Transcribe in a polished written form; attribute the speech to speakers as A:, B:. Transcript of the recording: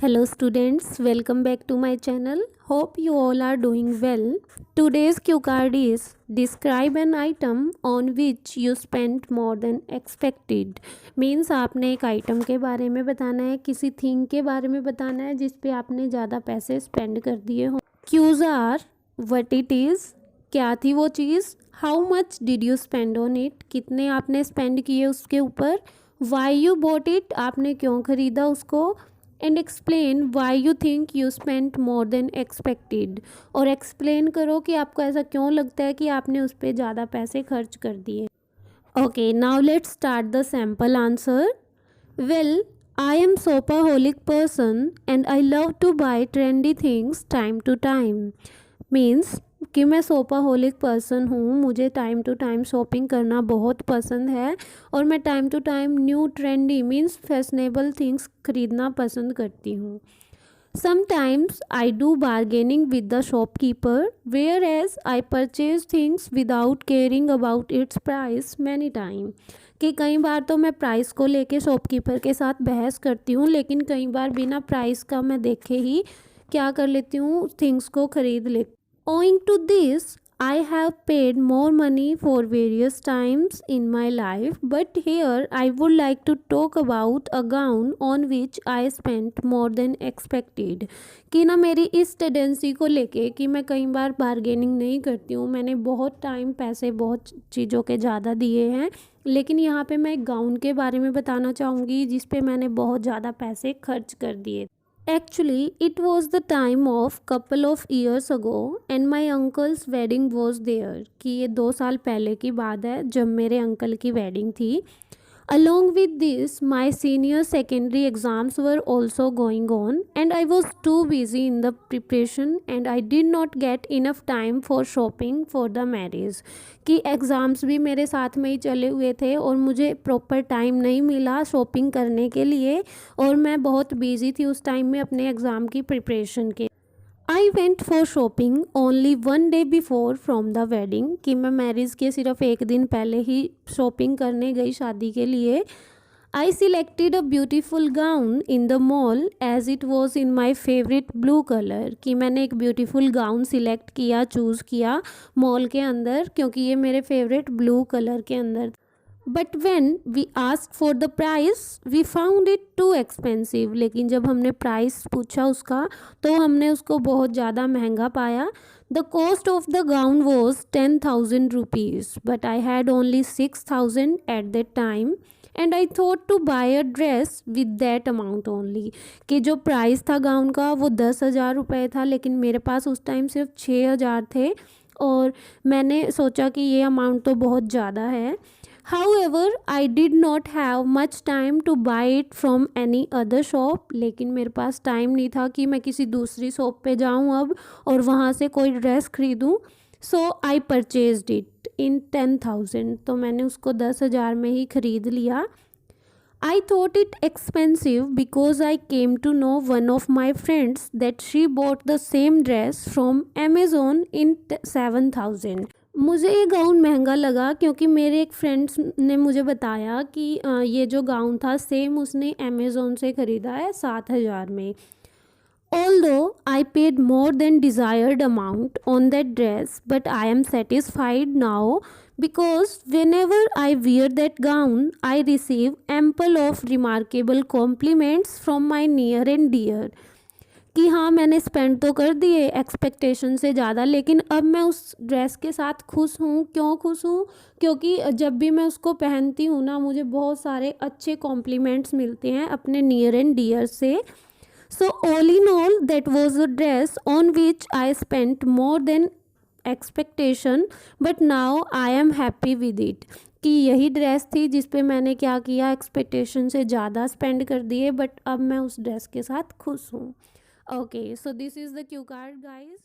A: Hello students, welcome back to my channel. Hope you all are doing well. Today's cue card is describe an item on which you spent more than expected. Means आपने एक item के बारे में बताना है, किसी thing के बारे में बताना है जिस पे आपने ज़्यादा पैसे स्पेंड कर दिए हो. Cues are what it is, क्या थी वो चीज़, how much did you spend on it, कितने आपने स्पेंड किए उसके ऊपर, वाई यू बॉट इट, आपने क्यों ख़रीदा उसको, and explain why you think you spend more than expected. और एक्सप्लेन करो कि आपको ऐसा क्यों लगता है कि आपने उस पर ज़्यादा पैसे खर्च कर दिए. Okay, now let's start the sample answer. Well, I am shopaholic person and I love to buy trendy things time to time. Means कि मैं शॉपाहोलिक पर्सन हूँ, मुझे टाइम टू टाइम शॉपिंग करना बहुत पसंद है और मैं time to time new trendy means fashionable things खरीदना पसंद करती हूँ. Sometimes I do bargaining with the shopkeeper, whereas I purchase things without caring about its price many times. कि कई बार तो मैं प्राइस को लेके शॉपकीपर के साथ बहस करती हूँ, लेकिन कई बार बिना प्राइस का मैं देखे ही क्या कर लेती हूँ, थिंग्स को खरीद लेती. Owing to this, I have paid more money for various times in my life, but here I would like to talk about a gown on which I spent more than expected. कि ना मेरी इस tendency को लेके कि मैं कई बार bargaining नहीं करती हूँ, मैंने बहुत टाइम पैसे बहुत चीज़ों के ज़्यादा दिए हैं, लेकिन यहाँ पे मैं एक गाउन के बारे में बताना चाहूँगी जिस पे मैंने बहुत ज़्यादा पैसे खर्च कर दिए. Actually, it was the time of couple of years ago and my uncle's wedding was there. कि ये 2 साल पहले की बात है जब मेरे अंकल की वेडिंग थी. Along with this, my senior secondary exams were also going on and I was too busy in the preparation and I did not get enough time for shopping for the marriage. कि exams भी मेरे साथ में ही चले हुए थे और मुझे प्रॉपर टाइम नहीं मिला शॉपिंग करने के लिए और मैं बहुत बिजी थी उस टाइम में अपने एग्ज़ाम की प्रिपरेशन के. I went for shopping only 1 day before from the wedding. कि मैं मैरिज के सिर्फ एक दिन पहले ही शॉपिंग करने गई शादी के लिए. I selected a beautiful gown in the mall as it was in my favourite blue colour. कि मैंने एक ब्यूटीफुल गाउन सिलेक्ट किया, चूज़ किया मॉल के अंदर क्योंकि ये मेरे फेवरेट ब्लू कलर के अंदर. But when we ask for the price we found it too expensive. लेकिन जब हमने प्राइस पूछा उसका तो हमने उसको बहुत ज़्यादा महंगा पाया. The cost of the gown was 10,000 rupees but I had only 6,000 at that time and I thought to buy a dress with that amount only. कि जो प्राइस था गाउन का वो 10,000 रुपये था, लेकिन मेरे पास उस टाइम सिर्फ 6,000 थे और मैंने सोचा कि ये अमाउंट तो बहुत ज़्यादा है. However, I did not have much time to buy it from any other shop. लेकिन मेरे पास टाइम नहीं था कि मैं किसी दूसरी शॉप पे जाऊँ अब और वहाँ से कोई ड्रेस खरीदूँ. So I purchased it in 10,000. तो मैंने उसको 10,000 में ही खरीद लिया. I thought it expensive because I came to know one of my friends that she bought the same dress from Amazon in 7,000. मुझे ये गाउन महंगा लगा क्योंकि मेरे एक फ्रेंड्स ने मुझे बताया कि ये जो गाउन था सेम उसने अमेज़ोन से ख़रीदा है 7,000 में. Although I paid more than desired amount on that dress, but I am satisfied now because whenever I wear that gown, I receive ample of remarkable compliments from my near and dear. कि हाँ मैंने spend तो कर दिए expectation से ज़्यादा, लेकिन अब मैं उस ड्रेस के साथ खुश हूँ. क्यों खुश हूँ? क्योंकि जब भी मैं उसको पहनती हूँ ना मुझे बहुत सारे अच्छे कॉम्प्लीमेंट्स मिलते हैं अपने नियर एंड डियर से. So all in all that was a dress on which I spent more than expectation but now I am happy with it. कि यही ड्रेस थी जिस पे मैंने क्या किया, एक्सपेक्टेशन से ज़्यादा स्पेंड कर दिए, बट अब मैं उस ड्रेस के साथ खुश हूँ. Okay, so this is the cue card, guys.